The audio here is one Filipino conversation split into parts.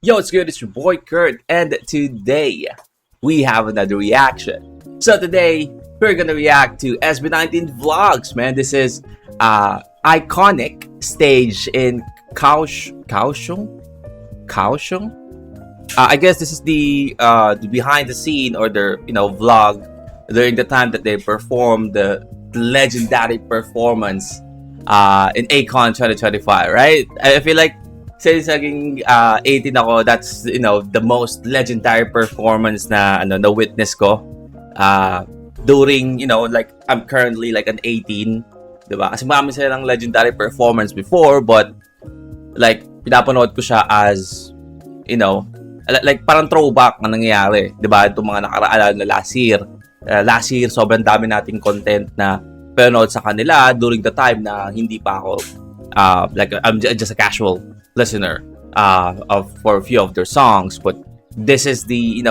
Yo, it's good. It's your boy Kurt, and today we have another reaction. So today we're gonna react to SB19 Vlogs, man. This is iconic stage in Kaohsiung. I guess this is the behind the scene or their vlog during the time that they performed the legendary performance in Akon 2025, right? I feel like since naging 18 ako, that's the most legendary performance na na witness ko during like I'm currently like an 18, 'di ba? Kasi marami silang legendary performance before, but like pinapanood ko siya as like parang throwback na nangyayari, 'di ba? Itong mga nakaraan na last year sobrang dami nating content na pinanood sa kanila during the time na hindi pa ako like I'm just a casual listener for a few of their songs, but this is the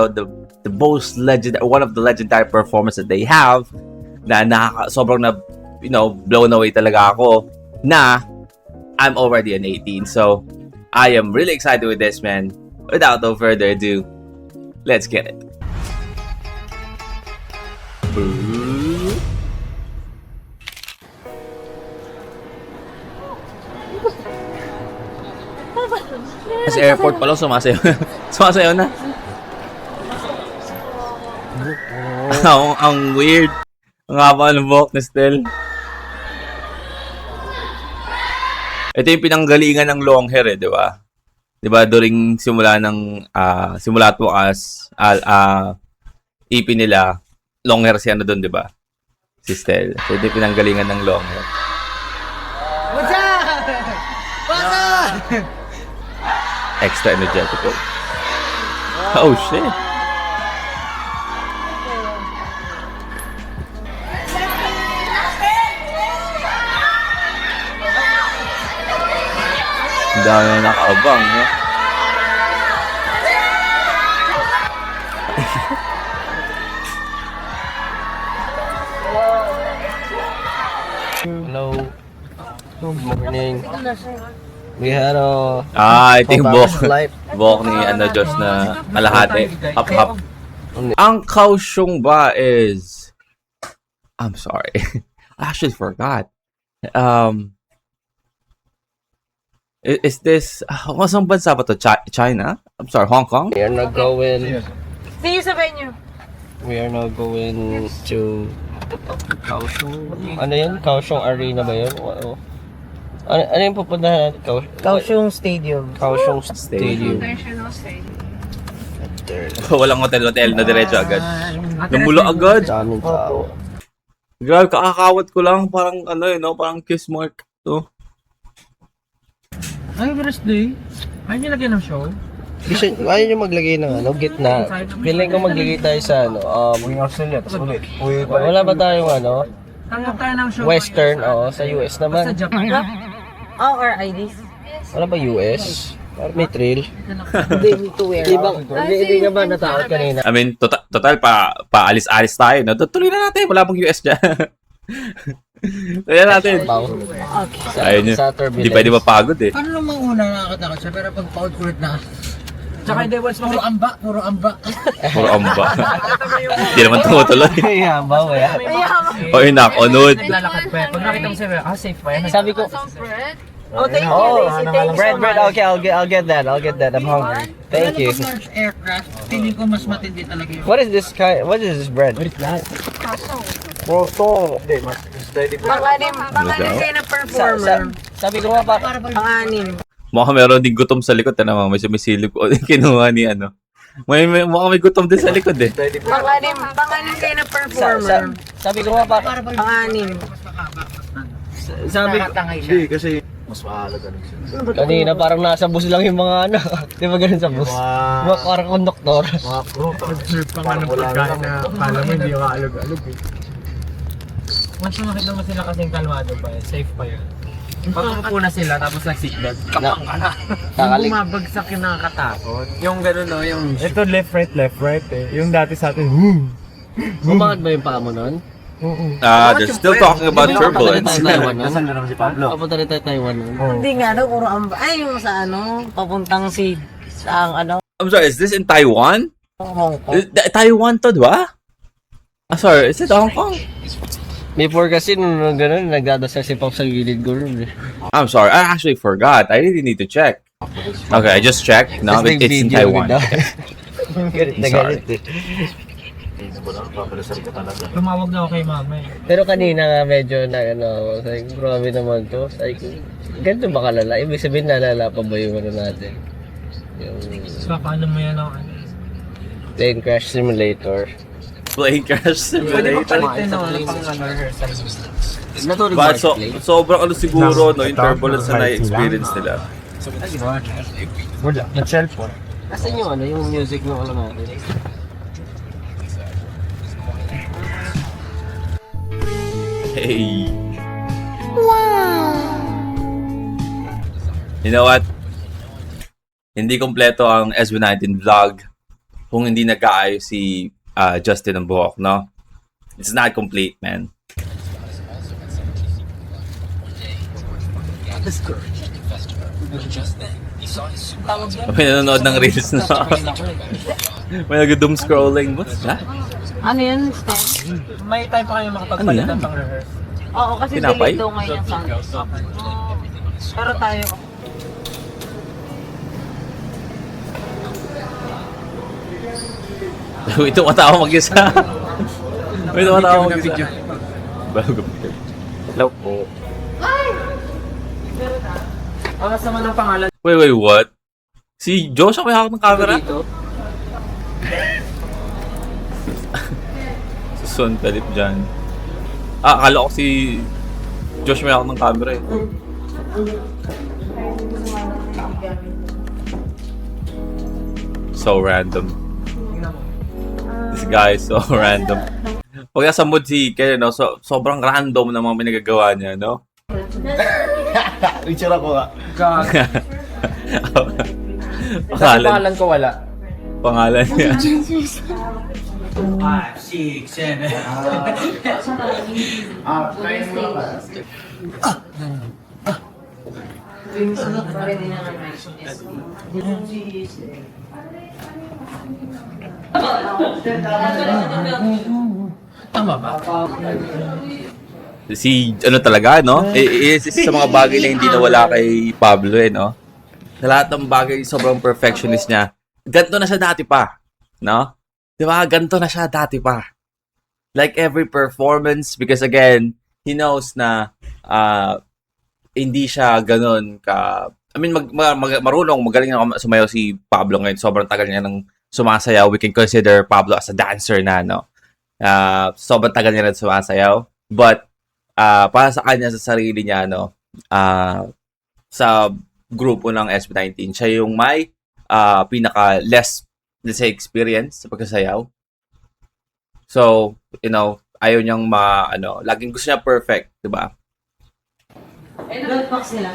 most legendary, one of the legendary performances that they have na sobrang blown away talaga ako na I'm already an 18, so I am really excited with this, man. Without no further ado, let's get it. Sa airport pa lang, sumasayaw. Sumasayaw na. Ang weird. Ang haba ng buhok ni Stel. Ito yung pinanggalingan ng long hair, di ba? Di ba, during simula to as EP nila, long hair siya doon, di ba? Si Stel. So, ito yung pinanggalingan ng long hair. What's up? What's up? Extra energetic. Oh shit. Ang dami na nakaabang, no? Hello. Good morning. We had a Ito yung buhok ni Josh na kalahati. Hap. Ang Kaohsiung ba is... I'm sorry. I actually forgot. Is this... Masang bansa ba to? China? I'm sorry, Hong Kong? we are not going. See you sa venue. We are not going to Kaohsiung. Ano yun? Kaohsiung Arena ba yun? Ano yung pupuntahan natin? Kaohsiung Stadium. Kaohsiung Stadium. International Stadium. Walang hotel na diretso agad. Namula agad. Daming tao. Grabe, kakakawat ko lang. Parang parang kiss mark. To. Ay, birthday. Ayaw niyo lagyan ng show? Ayaw nyo maglagay ng gitna. Feeling ko maglagay tayo sa Australia, tapos ulit. wala ba tayong Tanggap tayo ng show. Western, sa US Sa naman. Japan. Our IDs. Wala ba US? May thrill. They need to wear. Hindi ka ba natakot kanina? I mean, total paalis-alis tayo. No? Tuloy na natin. Wala pong US dyan. Tuloy na natin. Ayun yun. Sa Hindi pwede mapagod eh. Ano naman una nakakatakot siya, pero pag paud kulit na. Tsaka hindi, once puro amba. Puro amba. Hindi naman tumutuloy. Kaya ba, wala. O inak, onod. Naglalakad pa yan. Pag nakita mo siya, safe pa yan. Sabi ko, Oh, thank you, Daisy. Thank you so bread, much. okay, I'll get that. I'm hungry. Thank you. Large aircraft, feeling ko mas matindi talaga yun. What is this bread? What is that? Bro, to. Pang-anim kayo na performer. Sabi ko nga Pang-anim. Mukhang meron din gutom sa likod. May sumisilip ko. Kinuha ni mukhang may gutom din sa likod eh. Pang-anim kayo na performer. sabi ko nga Pang-anim. sabi Hindi, kasi kanina parang nasa bus lang yung mga di ba ganun sa bus? Mga parang konduktor. mga pro, nag-serve pa nga ng pagkain na kala mo hindi maalog-alog eh. Once na makita mo sila kasing kalmado pa eh, safe pa yun. Pag umupo na sila tapos nag-seatbelt, kapang ka na. Yung bumabagsak yung nakakatakot. Yung gano'n no, yung... Ito left right eh. Yung dati sa atin, Bumangat ba yung paa mo nun? They're still talking about turbulence. Nasaan na naman si Pablo? Papunta rin tayo Taiwan nun. Hindi nga daw, puro amba. Ay, yung sa papuntang Sa ano? I'm sorry, is this in Taiwan? Hong Kong. Taiwan to, di ba? Sorry, is it Hong Kong? Before kasi nung gano'n, nagdadasal si Pop sa gilid ko rin eh. I'm sorry, I actually forgot. I really need to check. Okay, I just checked. No, Tapos it's in nag-video Taiwan. daw. Galit na Sorry. galit eh. Tumawag na ako kay mama eh. Pero kanina nga medyo na ano, sabi ko, grabe naman to. Sabi ko, ganito ba kalala? Ibig sabihin nalala pa ba yung ano natin? Yung So, paano mo yan ako? plane crash simulator. Plane crash Pwede simulator. mo palitin ng ano pang ano rehearsal. Natulog But ba sobrang ano siguro, no, yung turbulence na na-experience nila. Wala, nag-cellphone. Asan yung ano, yung music ng ano natin? Hey. You know what? Hindi kompleto ang SB19 vlog kung hindi nag-aayos si Justin ng buhok, no? It's not complete, man. May nanonood ng reels na. May nag-doom scrolling. What's that? Ano yun, Steph? May time pa kayo makapagpalitan Ano yan? pang rehearse. Oo, kasi Tinapay? delete daw ngayon yung sound. Pero tayo, May tumatawa mag-isa. May tumatawa mag-isa. Bago picture. Hello po. Ang sama ng pangalan. Wait, what? Si Josh ako may hawak ng camera? Dito? Susun Philip dyan. Akala ko si Josh may hawak ng camera eh. So random. This guy is so random. Pag nasa mood si Ken, no? Sobrang random ng mga pinagagawa niya, no? Picture ako nga. Pangalan. ko wala. Pangalan niya. 5, 6, 7. Tama ba? Si ano talaga, no? Isa sa mga bagay na hindi nawala kay Pablo eh, no? Sa lahat ng bagay, sobrang perfectionist niya. Ganto na siya dati pa, no? 'Di ba? Ganto na siya dati pa. Like every performance, because again, he knows na hindi siya ganun ka... I mean, marunong, magaling na sumayaw si Pablo ngayon. Sobrang tagal niya nang sumasayaw. We can consider Pablo as a dancer na, no? Sobrang tagal niya na sumasayaw. But, para sa kanya, sa sarili niya, no? Sa grupo ng SB19, siya yung may pinaka-less, let's say, experience sa pagkasayaw. So, you know, ayaw niyang laging gusto niya perfect, di ba? blood box nila.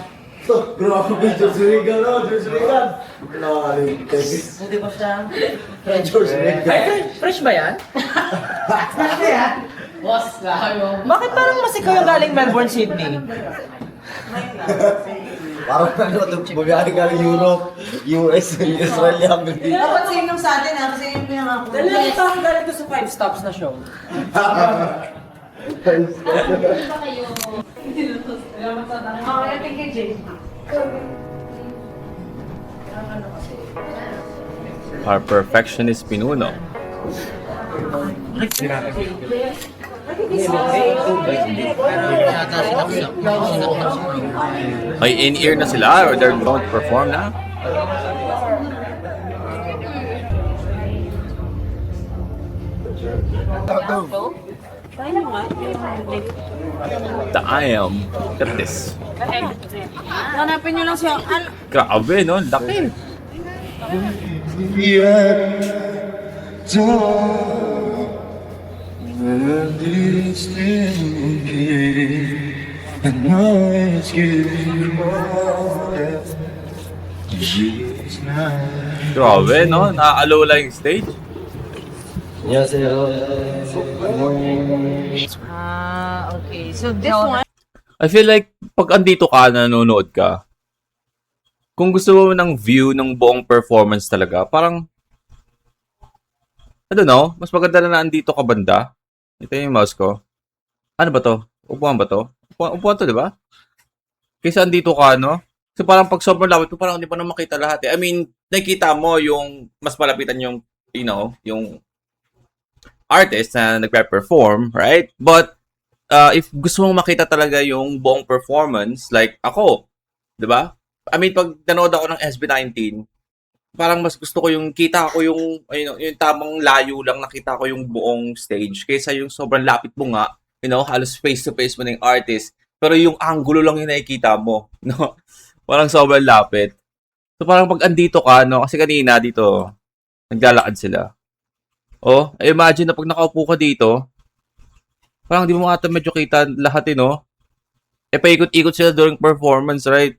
Grabe, George Regan, no? George Regan. Hindi ba siya? George Regan. Fresh ba yan? Boss, lahat Bakit parang mas ikaw yung galing Melbourne, Sydney? Parang bumiyahe galing Europe, US, Australia, hanggang dito. Dapat sinong sa atin ha, kasi yung pinaka... Dalawa pa akong galing ko sa 5 stops na show. I think you did. Our perfectionist pinuno. May in-ear na sila or they're going to perform na? Damn. Look at this. Hanapin nyo lang siya. Grabe, no? Laki. Grabe, no? Naaalula yung stage. Yes, hello. Okay. So this one, I feel like pag andito ka, nanonood ka, kung gusto mo ng view ng buong performance talaga, parang, I don't know, mas maganda na nandito ka banda. Ito yung mouse ko. Ano ba to? Upuan ba to? Upuan to, di ba? Kaysa andito ka, no? So parang pag sobrang lapit mo, parang hindi pa na makita lahat eh. I mean, nakikita mo yung mas malapitan yung, you know, yung artist na nagpe-perform, right? But, if gusto mong makita talaga yung buong performance, like ako, di ba? I mean, pag nanood ako ng SB19, parang mas gusto ko yung kita ko yung, yung tamang layo lang nakita ko yung buong stage kaysa yung sobrang lapit mo nga, you know, halos face to face mo ng artist, pero yung angulo lang yung nakikita mo, no? Parang sobrang lapit. So parang pag andito ka, no, kasi kanina dito, naglalakad sila. Oh, imagine na pag nakaupo ka dito, parang di mo ata medyo kita lahat, eh, no? Eh, paikot-ikot sila during performance, right?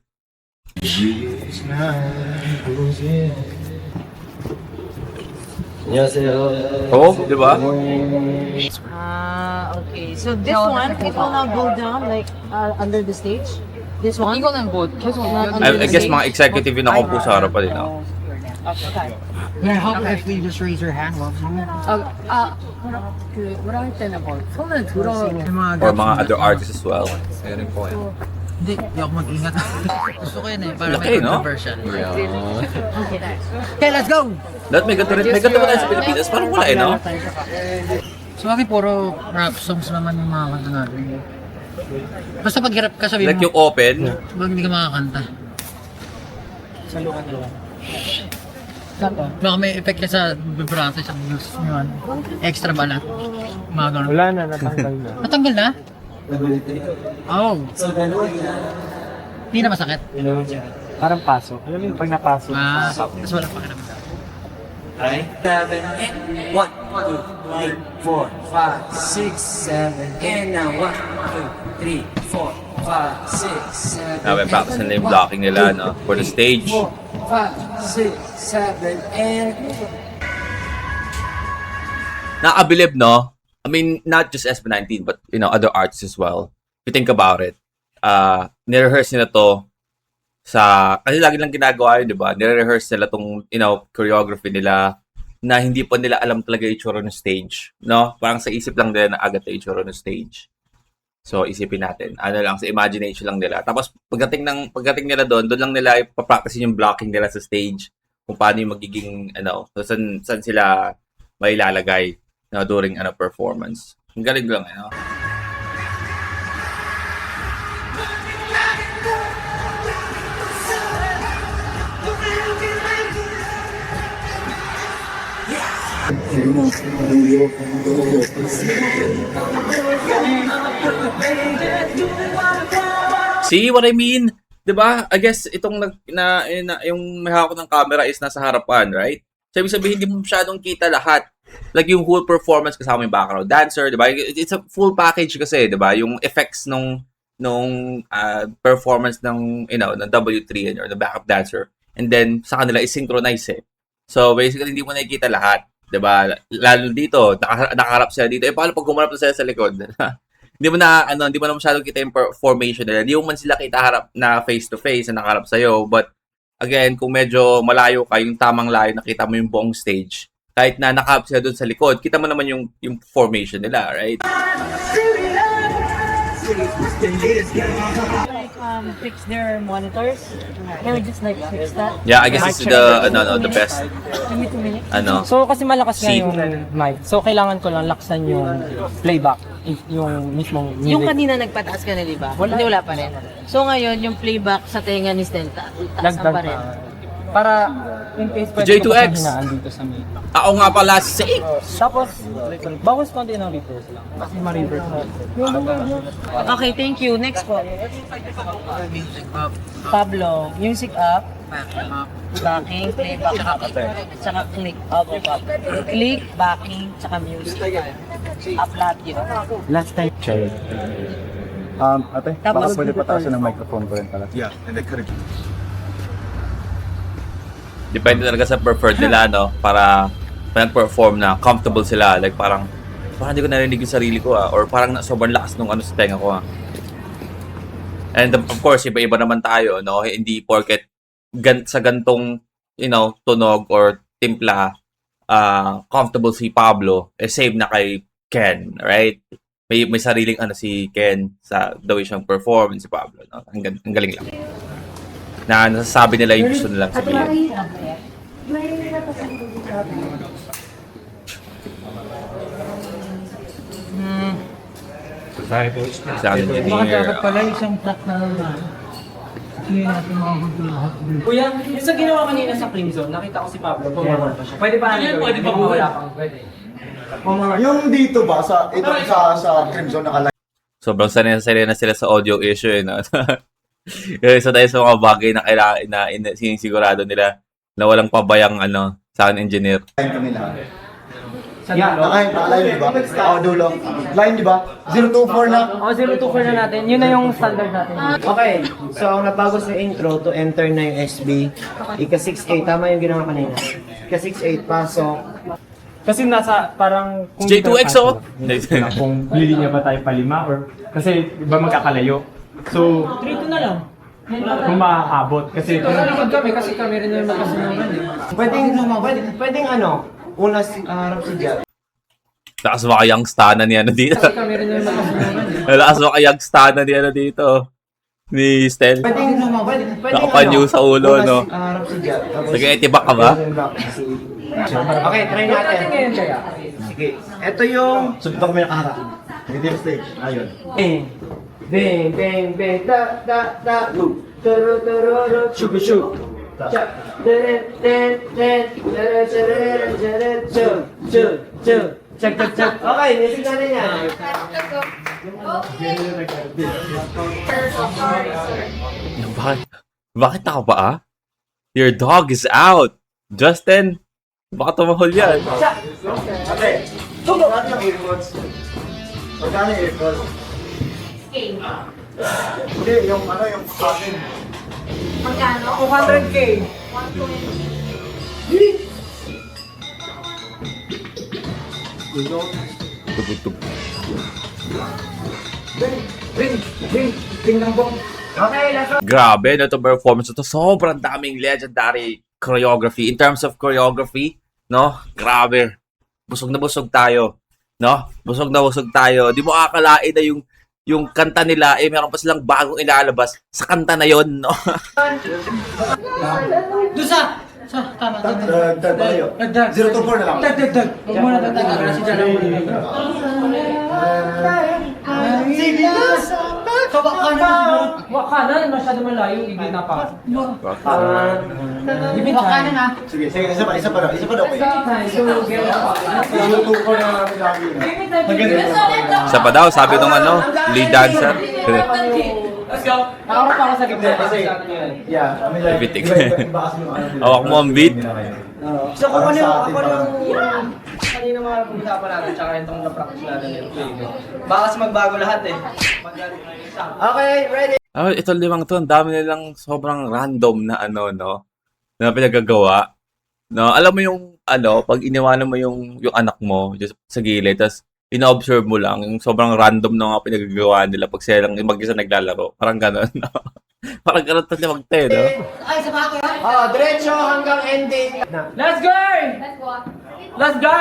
Oh, di ba? Okay. So this one, it will now go down like under the stage. This one. 이거는 뭐 계속 I guess mga executive yung nakaupo sa harapan din, no? Okay. Yeah, help if you just raise your hand. 그 뭐라 할 때는 뭐 손을 들어 Or mga other artists as well. Hindi ako mag-ingat. Gusto ko yun eh, para Laki, may no? controversial. Okay, let's go! Lahat may ganito ba tayo sa Pilipinas? Parang wala, eh, no? So bakit puro rap songs naman yung mga kanta natin? Basta pag hirap ka sabihin Like mo, yung open, pag hindi ka makakanta. Baka may effect ka sa vibrato sa blues yun. Extra balat. Mga ganun. Wala na, natanggal na. Natanggal na? Oh. Hindi na masakit? Parang paso. Alam mo yung pag napasok. Tapos wala pa kinamit. 7, 1, 2, 3, 4, 5, 6, 7, and now 1, 2, 3, 4, 5, 6, 7. may practice nila yung blocking nila, no? For the stage. 5, 6, 7, and... Nakabilib, no? I mean, not just SB19, but, you know, other artists as well. If you think about it, nirehearse nila to kasi lagi lang ginagawa yun, di ba? Nire-rehearse nila tong, you know, choreography nila na hindi pa nila alam talaga yung itsura ng stage, no? Parang sa isip lang nila na agad na itsura ng stage. So, isipin natin. Ano lang, sa imagination lang nila. Tapos, pagdating nila doon lang nila ipapractice yung blocking nila sa stage. Kung paano yung magiging, ano, saan sila may ilalagay, no, during, performance. Ang galing lang, ano? See what I mean? 'Di ba? I guess itong yung may hawak ng camera is nasa harapan, right? So, ibig sabihin, hindi mo masyadong kita lahat. Like yung whole performance kasama yung background dancer, 'di ba? It's a full package kasi, 'di ba? Yung effects nung performance ng, you know, ng W3 or the backup dancer, and then sa kanila is synchronize eh. So, basically, hindi mo nakikita lahat. 'Di ba? Lalo dito, nakaharap sila dito. Eh, paano pag humarap na sila sa likod? Hindi mo na masyadong kita yung formation nila. Hindi mo man sila kita harap na face to face na nakaharap sa iyo. But again, kung medyo malayo ka, yung tamang layo, nakita mo yung buong stage. Kahit na nakaharap sila doon sa likod, kita mo naman yung formation nila, right? Like fix their monitors. Can we just like fix that? Yeah, I guess this is the best. Give me 2 minutes. So kasi malakas nga Seat. yung mic. So kailangan ko lang laksan yung playback. Yung mismong music. Yung kanina nagpataas ka na, di ba? Wala. Hindi, wala pa rin. So ngayon, yung playback sa tenga ni Stenta, taas Dagdag pa rin. Para in case pwede J2X. ko pa hinaan dito sa mic. Ako nga pala, safe! Tapos, bawas konti ng reverse lang. Kasi ma-reverse na. Okay, thank you. Next po. Pablo, music up. Backing, playback, tsaka click. Opo, click, backing, tsaka music. Up lahat yun. Last time. Ate, Tapos, baka pwede pataasan ng microphone ko rin pala. Depende talaga sa preferred nila, no? Para nag-perform na comfortable sila. Like parang hindi ko narinig yung sarili ko, or parang sobrang lakas nung sa tenga ko, And of course, iba-iba naman tayo, no? Hindi porket sa gantong, tunog or timpla, comfortable si Pablo, save na kay Ken, right? May sariling si Ken sa the way siyang perform si Pablo. No? Ang galing lang. Na nasasabi nila yung gusto nilang sabihin. Sound engineer. pala isang track na naman. Hindi natin makakagul lahat. Kuya, yung sa ginawa kanina sa Crimson, nakita ko si Pablo, pumama pa siya. Pwede pa natin gawin? Pwede pa wala pang pwede. Yung dito ba, sa Crimson nakalive Sobrang sanay na sila sa audio issue. No? So dahil sa mga bagay na kailangan na sinisigurado nila na walang pabayang sound engineer. kami lahat. Naka-live, di ba? Dulo. Line, di ba? 024 na. 024 na natin. Yun na yung standard natin. Okay. So, ang nabago sa intro to enter na yung SB. Ika 6-8. Tama yung ginawa kanina. Ika 6-8. Pasok. Kasi nasa parang... J2XO! Kung lilinya ba tayo palima or... Kasi iba magkakalayo. So, 3-2 na lang. kung maaabot. Kasi... Nakalikod kami kasi kami rin yung magkasunungan eh. Pwedeng una harap si Jack. Lakas ba kayang stana ni dito? Kasi kami rin yung magkasunungan eh. Lakas ba kayang stana ni dito? Ni Stel? Pwedeng Nakapanyo sa ulo, no? harap si Jack. Sige, tibak ka ba? Okay, try natin. Ngayon kaya. Sige. Ito yung... So, dito kami nakaharap. Dito yung stage. Ayun. Bang, bang, bang, da, loop. Turu, turu, ru, shuku, shuk. Chak, deret, deret, deret, deret, deret, deret, chuk, chuk, chuk. Chak, chak, chak. Okay, music natin yan. Bakit ako ba Your dog is out! Justin, baka tumahol yan. Ate, magkano yung earpods? Magkano yung earpods? Hindi, yung akin. Magkano? 200K. 'Tug. Okay, let's go. Grabe, ito performance ito. Sobrang daming legendary choreography. In terms of choreography, no? Grabe. Busog na busog tayo. No? Busog na busog tayo. Di mo akalain na yung kanta nila, meron pa silang bagong ilalabas sa kanta na yon, no? Doon sa tama. Dagdag ba kayo? Dagdag. 024 na lang. Dagdag. Huwag mo na dagdag. Si Jana mo na. So, wakanan, masyado malayo, hindi na pa. Wakanan na. Sige, isa pa daw kayo. 024 na namin lagi. Isa pa daw, sabi nung lead dancer. Let's go. Nakaroon pa ako sa gitna. Yeah, kami like, Bitik. iba kasi yung Hawak mo ang beat. So, kung ano yung kanina mga pag-usapan natin, tsaka itong na-practice natin yung play. Baka kasi magbago lahat eh. Magaling na yung isa. Okay, ready? Ito limang to, ang dami nilang sobrang random na no? Na pinagagawa. No, alam mo yung pag iniwanan mo yung anak mo just sa gilid, tapos ina-observe mo lang yung sobrang random na mga pinagagawa nila pag sila lang mag-isa naglalaro. Parang gano'n, no? Parang gano'n to limang te, no? Ay, sa bakit? Diretso hanggang ending. Let's go! Let's go. Let's go!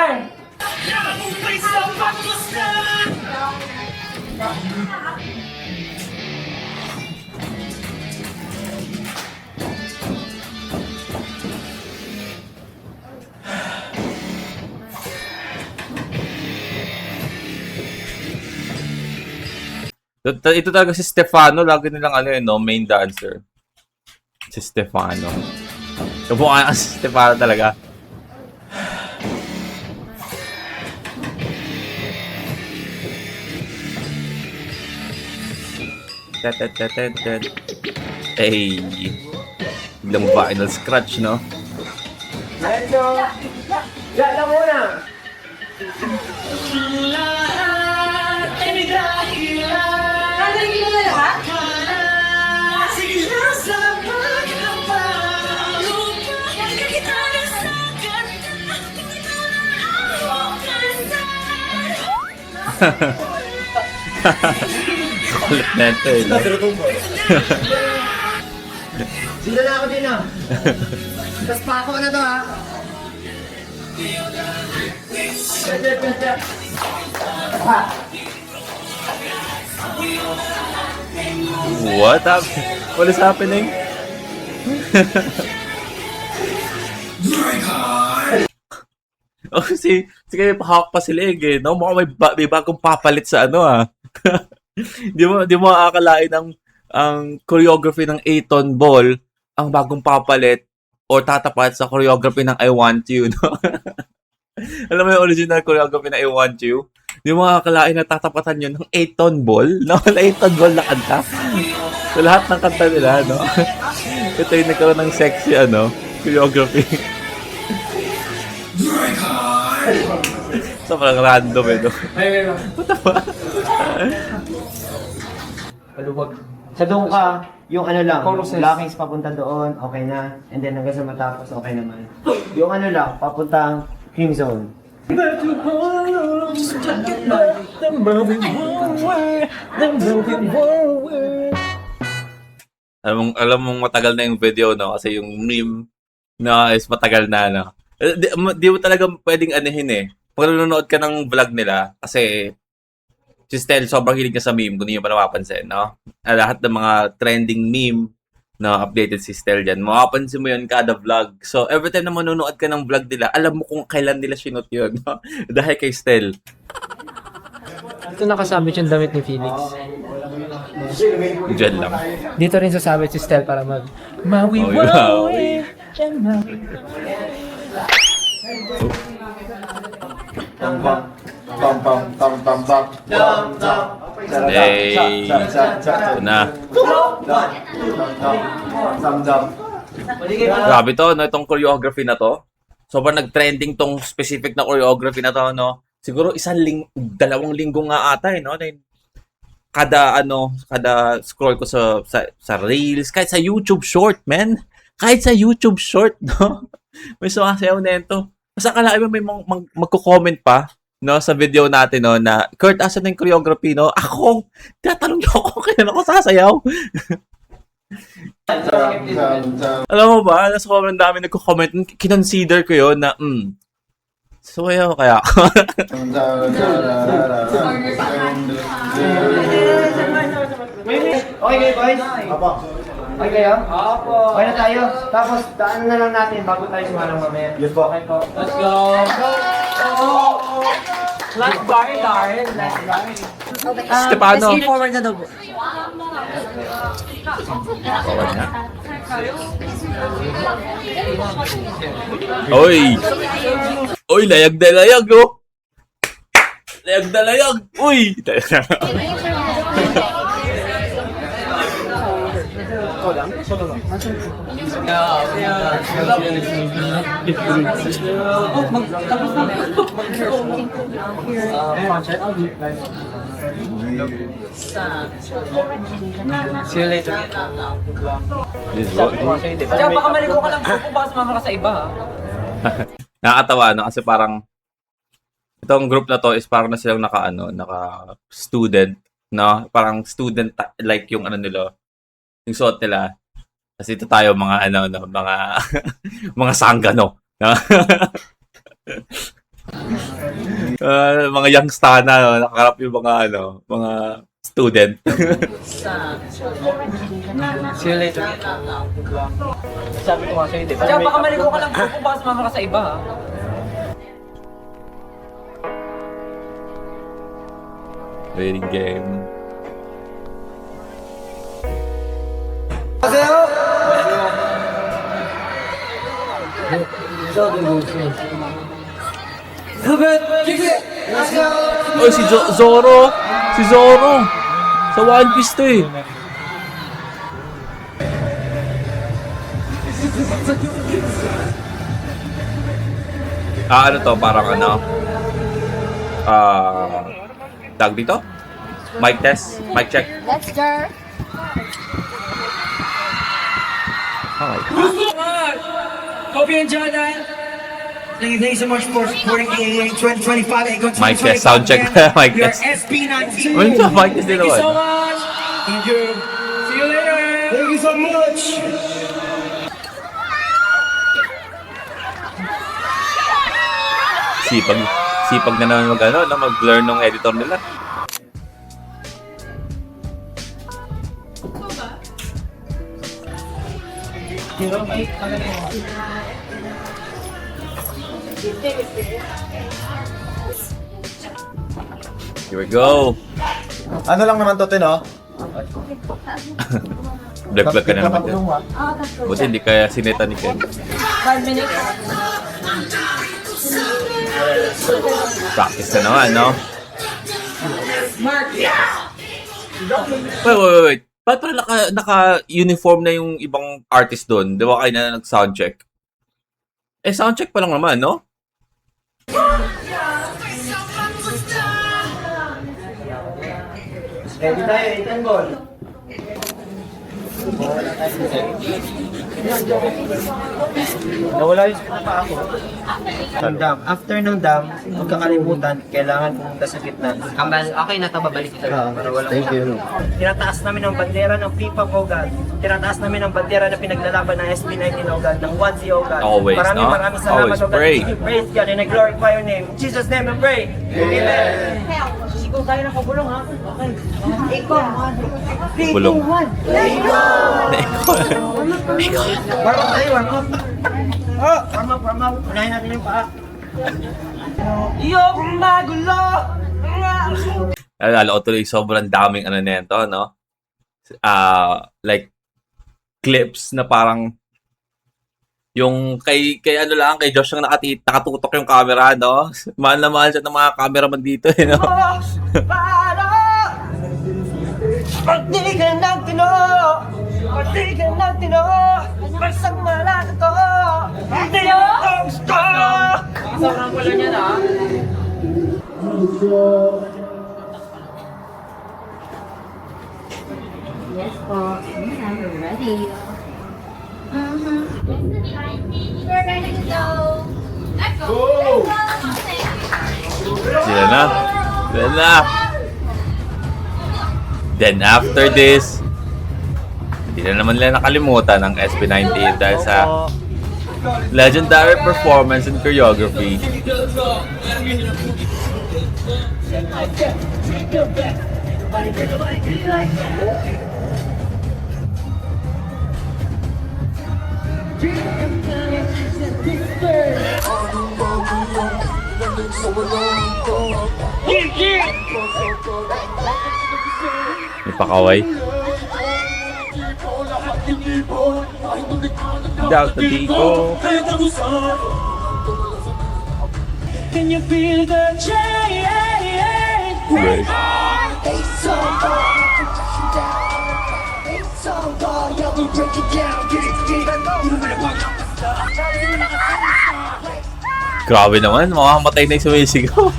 Ito talaga si Stefano, lagi nilang main dancer. Si Stefano. Kamukha si Stefano talaga. Hey. Biglang vinyl scratch, no? Let's go! Gala muna! Nandang mo na lahat? Kulit na ito, no? Dito na ako din ah. Tapos pa ako na to ha. What is happening? Oh, si kayo pahawak pa sila eh, no? Mukhang may bagong papalit sa ano ah. Di mo aakalain ang choreography ng Aton Ball ang bagong papalit or tatapat sa choreography ng I Want You, no? Alam mo yung original choreography ng I Want You? Di mo aakalain na tatapatan yun ng Aton Ball, no? Aton Ball na kanta. Sa lahat ng kanta nila, no? Ito yung nagkaroon ng sexy, choreography. Sobrang random eh, no? What the fuck? Sa doon ka, yung ano lang, blockings papunta doon, okay na. And then hanggang sa matapos, okay naman. Yung ano lang, papuntang cream zone. Alam mong matagal na yung video, no? Kasi yung meme na is matagal na, no? Di mo talaga pwedeng anuhin eh. Pag nanonood ka ng vlog nila, kasi si Stel, sobrang hilig niya sa meme, kung hindi nyo pa napapansin, no? Lahat ng mga trending meme na updated si Stel dyan, makapansin mo yun kada vlog. So, every time na manonood ka ng vlog nila, alam mo kung kailan nila sinot yun, no? Dahil kay Stel. Ito nakasabit yung damit ni Felix. Diyan lang. Dito rin sasabit si Stel para mag... Mawi, Oh, wow. Bang bang. Bang bang bang bang bang. Dam dam. Hey. Ito na. Dam dam. Grabe to, no? Itong choreography na to. Sobrang nag-trending tong specific na choreography na to, no? Siguro 2 linggo nga ata, no? Kada scroll ko sa Reels, kahit sa YouTube Short, man. Kahit sa YouTube Short, no? May sumasayaw na ito. Mas akala mo may magko-comment pa, no, sa video natin, no, na, Kurt, asan na yung choreography, no? Ako! Tinatanong niyo ako, kailan ako sasayaw? Alam mo ba, nasa sobrang dami nagko-comment, kinonsider ko yun na, sayaw kaya ako. Okay kayo boys? Apo. Okay kayo? Apo. Okay na tayo. Tapos daan na lang natin bago tayo sumalang mamaya. Yes po. Okay po. Let's go! Last bar, Darren. Last bar. Stefano. Let's forward na daw po. Oy! Oy, layag na layag, no? Layag na layag! Uy! See you later. Kaya baka maligo ka lang po baka sumama ka sa iba ha. Nakakatawa, no? Kasi parang itong group na to is parang na silang naka-student, no? Parang student like yung nila, yung suot nila. Kasi ito tayo mga mga mga sanggano, no? Mga youngstana, no? Nakakarap yung mga student. See you later. Sabi ko nga sa'yo, di ba? Kaya baka maligo ka lang po baka sumama ka sa iba ha. Waiting game. Oh, si Zoro! Si Zoro! Sa One Piece to eh. Ano to? Parang tag dito? Mic test? Mic check? Let's go. Hope you enjoyed that. Thank you so much for supporting AAA 2025 and going Mic test, sound check. Mic Your test. SB19. Ano ito? Mic test din Thank you so naman. much. Thank you. See you later. Thank you so much. Sipag na naman mag-learn ng editor nila. Here we go. Ano lang naman to, Tin, oh? Vlog ka na naman din. Buti hindi kaya sineta ni Ken. 5 minutes. Practice na naman, no? Wait. Ba't pala naka-uniform na yung ibang artist doon? Di ba kayo na nag-soundcheck? Soundcheck pa lang naman, no? Ready tayo, Ethan Ball. Nawala yung script pa ako. Yung dam. After ng dam, huwag kang kalimutan, kailangan pumunta sa gitna. Kambal, okay na to, babalik kita. Para walang thank you. Tinataas namin ang bandera ng FIFA Ogad. Tinataas namin ang bandera na pinaglalaban ng SB19 Ogad, ng 1Z Ogad. Always, no? Maraming salamat, Always Ogad. pray. Praise God and I glorify your name. In Jesus' name I pray. Amen. Sigaw tayo ng kabulong, ha? Okay. Bulong. Warm up tayo, warm up. Warm up. Unahin natin yung paa. Yung magulo. Alala ko tuloy, sobrang daming ano nito, no? Like, clips na parang yung kay Josh yung nakatutok yung camera, no? Mahal na mahal siya ng mga cameraman dito, no? Pagdigan ng tino, pagdigan ng tino, barsang malata to, hindi ako gusto. Sobrang pala niya na. Yes po. Anytime we're ready. We're ready to go. Let's go. Sila na. Then after this, hindi na naman nila nakalimutan ang SB19 dahil sa legendary performance and choreography. May pakaway. Doubt the Dico. Can you feel the change? Right. Grabe naman, mamamatay na yung sumisigaw.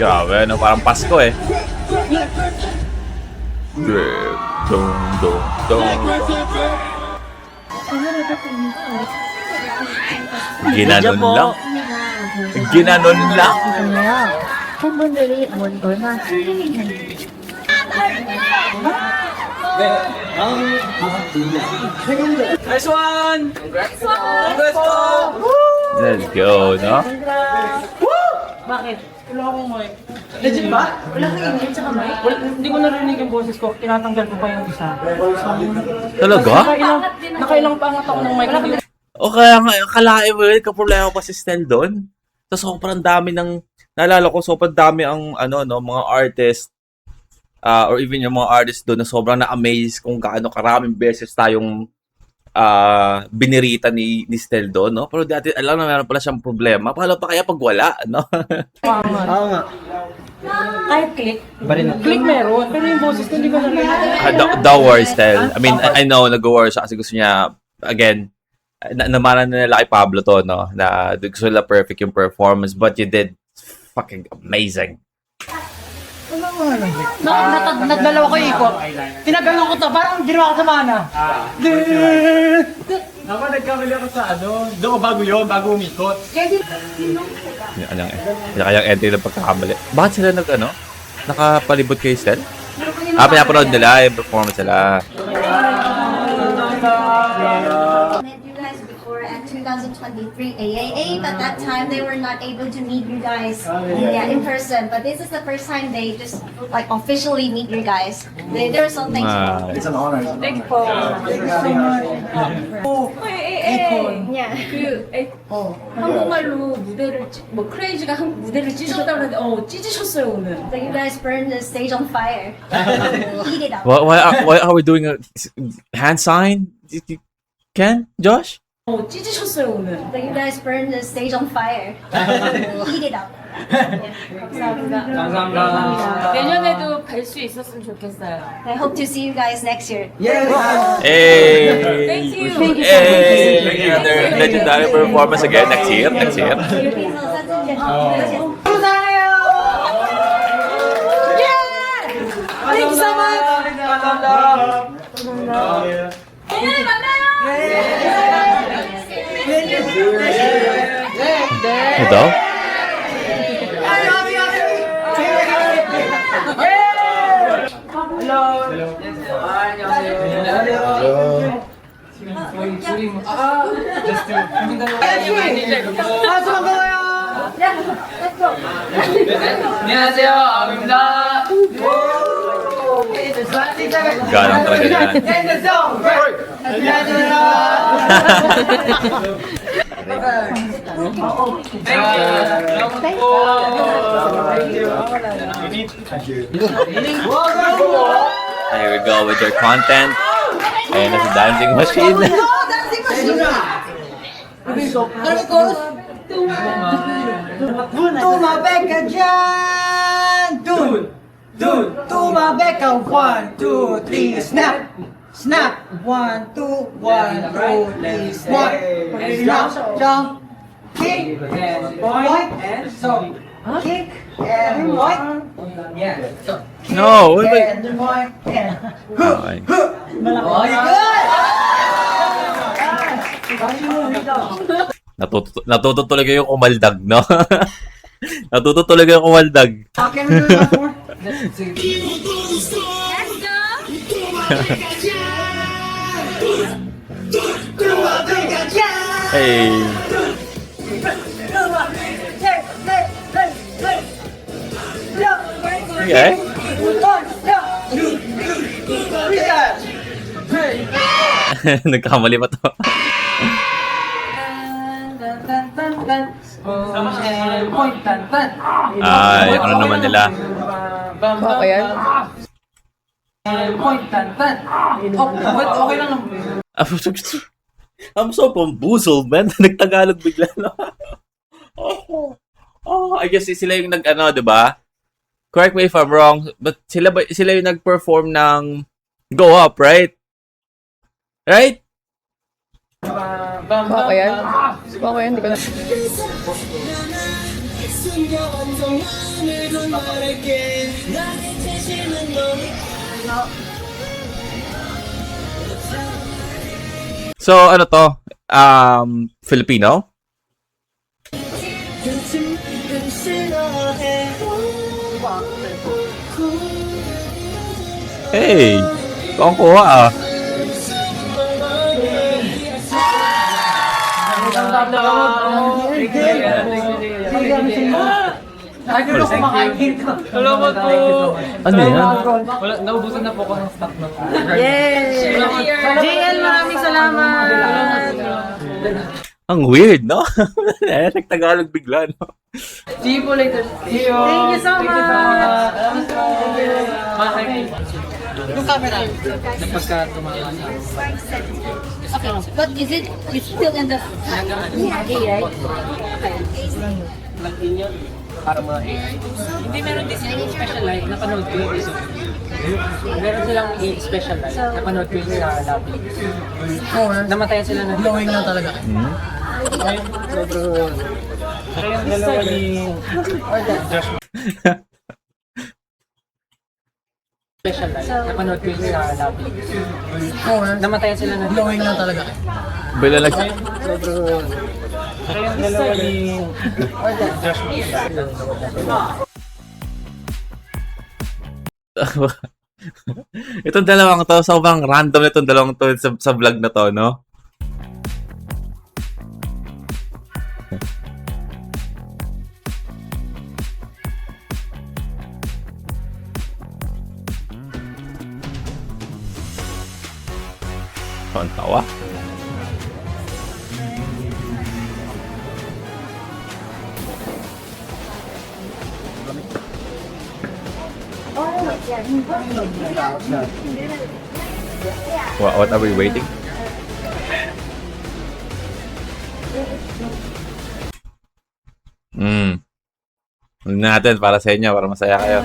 Grabe, ano, parang Pasko eh. Dong, dong, dong. Ginanon lang. Ginanon lang. Nice one! Congrats po! Let's go, no? Bakit? Wala akong mic. Legit ba? Wala kang ingin sa kamay? Hindi ko narinig yung boses ko. Tinatanggal ko pa yung isa. Talaga? Nakailang pangat ako ng mic. O kaya nga, akalain mo yun, kaproblema pa si Stel doon. So, sobrang dami ng, naalala ko, sobrang dami ang, mga artist, or even yung mga artist doon na sobrang na-amaze kung gaano karaming beses tayong binirita ni Stel doon, no? Pero dati, alam na meron pala siyang problema. Paano pa kaya pag wala, no? Oo nga. Kahit click. Click meron, pero yung boses ko hindi ko narinig. Don't worry, Stel. I mean, I know, nag-worry siya kasi gusto niya, again, namanan na nila kay Pablo to, no? Na gusto nila perfect yung performance, but you did fucking amazing. Nagdalawa ko ikot. Tinagalan ko to, parang ginawa ko sa mana. Ako nagkamali ako sa doon bago yun, bago umikot. Kaya entry ng pagkakamali. Bakit sila nakapalibot kay Stel? Pinapanood nila, yung performance nila. Met you guys before at 2023 AAA, but that time they were not able to meet you guys in person. But this is the first time they just like officially meet you guys. They're so thankful. It's an honor. Thank you po. Thank you so much. Yeah. 한국말로 무대를 크레이지가 무대를 찢었다는데 찢으셨어요 오늘. So you guys burned the stage on fire. Eat it up. Why are we doing a hand sign? Ken? Josh? 찢으셨어요 오늘. So you guys burned the stage on fire. Eat it up. 감사합니다. 내년에도 뵐 수 있었으면 좋겠어요. I hope to see you guys next year. Hey! Thank you. Hey! Another legendary performance again next year. Thank you so much. 내년에 만나요. Ito? 안녕하세요, 아입니다. Galang talaga yan. Here we go with your content. Ayan na si Dancing Machine. Tumabek ka dyan! Tumabek ka! 1, 2, 3, snap! Snap! 1, 2, 1, 2, 3, snap! Jump! Kick! Point! And so, kick! And point! No! Wait, wait. And point! And Okay. oh, you good! Natuto talaga yung kumaldag, no? Natuto talaga yung kumaldag. Can we do that more? Hey! Okay. Nagkamali pa to. Ay, ano naman nila? Okay yan? Okay lang naman. I'm so bamboozled, man. Nagtagalog bigla na. I guess sila yung di ba? Correct me if I'm wrong, but sila yung nag-perform ng Go Up, right? Right? Okay yan? Okay yan, hindi ko na. So, ano to? Filipino? Hey! Kung kuha ah. Salamat po. Ano yan? Wala, naubusan na po ako ng stock na po. Yay! JL, maraming salamat! Ang weird, no? Nagtagalog bigla, no? See you po later. See you. Thank you so much! Yung camera. Pagka tumakas. Okay, but is it still in the right? Para mga hindi meron din silang special light. Napanood ko yung isa. Meron silang special light. Napanood ko yung lobby. Namatayan sila na. Glowing lang talaga. Sobrang dalawa ni Special life. Napanood ko yung sa dati. Namatayan sila na. Blowing lang talaga. Bila lang. Kaya yung dalawa ni Itong dalawang to, sobrang random na itong dalawang to sa vlog na to, no? Ang tawa. What are we waiting? Huwag natin para sa inyo, para masaya kayo.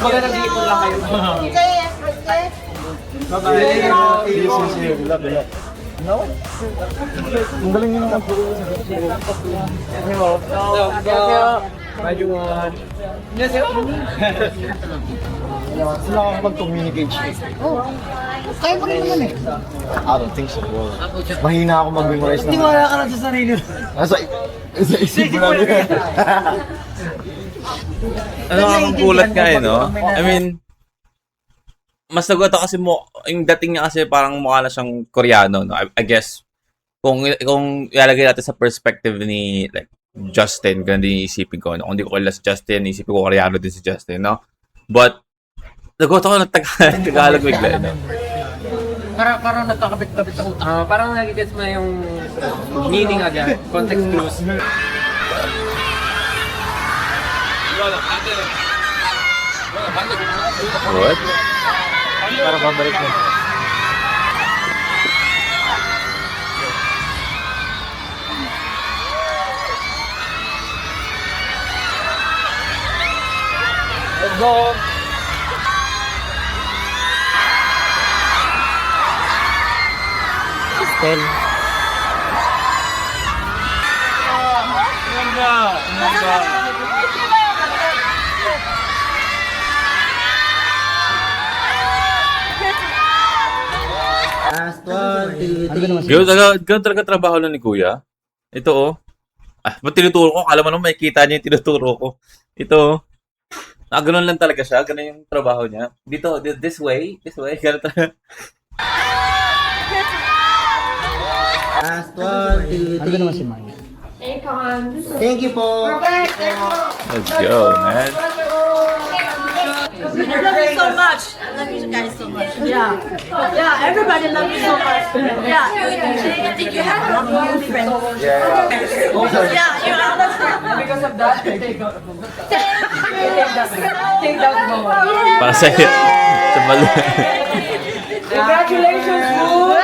Baga nag-iipon lang kayo. Ang galing nyo naman po. Sila makapag-communicate siya. Kaya mo rin naman eh. I don't think so. Mahina ako mag-memorize Hindi wala ka lang sa sarili. Sa isip mo lang yun. Ano ang gulat nga eh, no? I mean, mas nagulat ako kasi yung dating niya kasi parang mukha na siyang Koreano, no? I guess, kung ilalagay natin sa perspective ni like Justin, ganun din iisipin ko, no? Kung hindi ko kilala si Justin, iisipin ko Koreano din si Justin, no? But, nagulat ako ng Tagalog bigla, no? Parang nagkakabit-kabit sa utak. Parang nagigets mo yung meaning agad, context clues. What? Para pabalik mo. Let's go! Stell. Last one, two, three. Ganun talaga trabaho nun ni Kuya. Ito, oh. Ba't tinuturo ko? Alam mo naman, makikita niya yung tinuturo ko. Ito, oh. Ganun lang talaga siya. Ganun yung trabaho niya. Dito, this way. Ganun talaga. Last one, two, three. Thank you po. Let's go, man. I love you so much. I love you guys so much. Yeah. Yeah, everybody loves you so much. Yeah. I think you have a lot of new friends. Yeah, you understand. Because of that, take that moment. Para sa malo. Congratulations, Boo!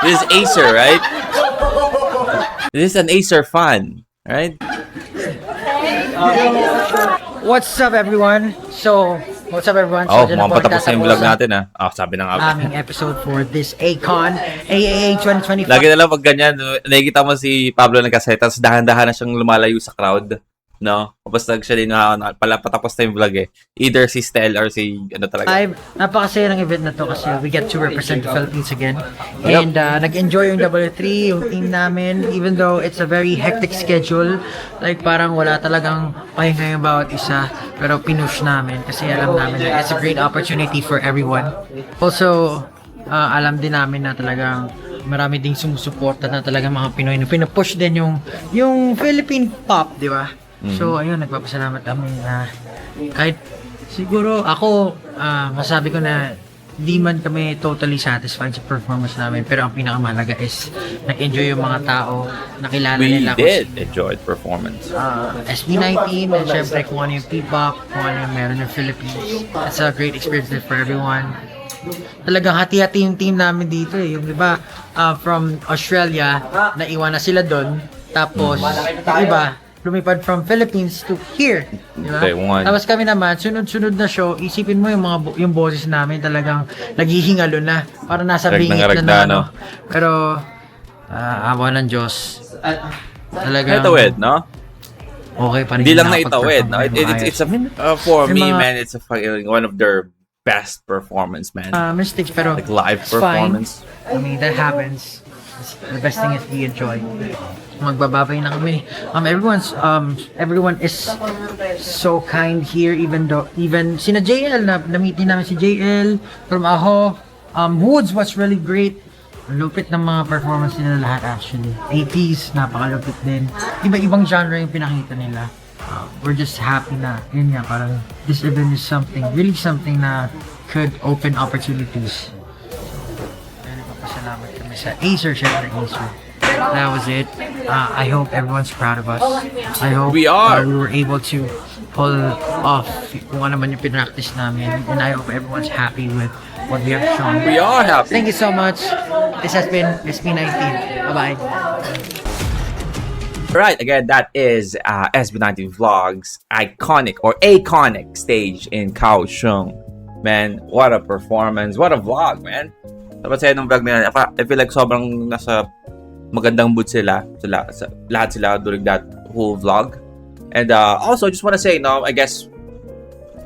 This is Acer, right? This is an Acer fan, right? What's up everyone? So, Oh, mukhang patapos na yung vlog natin, ha? Sabi ng aming episode for this ACON, AAA 2025. Lagi na lang pag ganyan, nakikita mo si Pablo nagkasaya, tapos dahan-dahan na siyang lumalayo sa crowd. No? Tapos siya din pala patapos na yung vlog eh. Either si Stel or si ano talaga. Napakasaya ng event na to kasi we get to represent the Philippines again. And nag-enjoy yung W3, yung team namin, even though it's a very hectic schedule. Like parang wala talagang pahinga yung bawat isa. Pero pinush namin kasi alam namin na it's a great opportunity for everyone. Also, alam din namin na talagang marami ding sumusuporta na talagang mga Pinoy na pinupush din yung Philippine pop, di ba? So, ayun, nagpapasalamat kami na kahit siguro ako, masabi ko na di man kami totally satisfied sa performance namin, pero ang pinakamahalaga is nag-enjoy yung mga tao, nakilala nila We did enjoy the performance. SB19, and syempre kung ano yung P-pop, kung ano yung meron ng Philippines. It's a great experience for everyone. Talagang hati-hati yung team namin dito eh. Yung iba from Australia, naiwan na sila doon. Tapos, yung iba, lumipad from Philippines to here. Di ba? Day one. Tapos kami naman, sunod-sunod na show, isipin mo yung boses namin talagang naghihingalo na. Para nasa bingit Ragna, na no? Pero, awa ng Diyos. Talagang, Naitawid, no? okay pa rin. Hindi lang nakapag-perform naitawid, no? ng It's a, for Yung me, mga- man, it's a fucking one of their best performance, man. mistakes, pero Like live it's fine. performance. I mean, that happens. The best thing is we enjoy. Magbababay na kami. Everyone is so kind here, even sina JL na-meet din namin si JL from Aho. Woods was really great. Ang lupit ng mga performance nila lahat actually. 80s, napakalupit din. Iba-ibang genre yung pinakita nila. We're just happy na, yun nga, parang this event is really something na could open opportunities. Nagpapasalamat kami sa Acer, syempre Acer. That was it. I hope everyone's proud of us. I hope We are. we were able to pull off kung ano man yung pinractice namin. And I hope everyone's happy with what we have shown. We are happy. Thank you so much. This has been SB19. Bye-bye. Right, again, that is SB19 Vlogs iconic stage in Kaohsiung. Man, what a performance. What a vlog, man. Dapat sa'yo ng vlog na yan. I feel like sobrang nasa magandang mood sila lahat sila during that whole vlog. And also, just wanna say, no, I guess,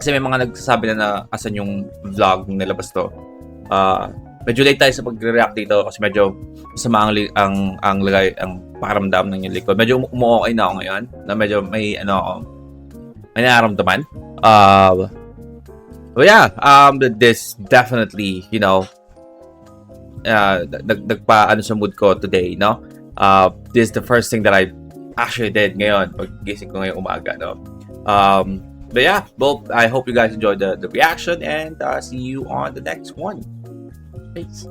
kasi may mga nagsasabi na asan yung vlog nung nilabas to. Medyo late tayo sa pagre-react dito kasi medyo masama ang pakiramdam ng yung likod. Medyo umu-okay na ako ngayon. Na medyo may may nararamdaman. But yeah, this definitely, nagpa sa mood ko today, no? This is the first thing that I actually did ngayon pag gising ko ngayong umaga, no? But yeah, I hope you guys enjoyed the reaction and see you on the next one. Peace.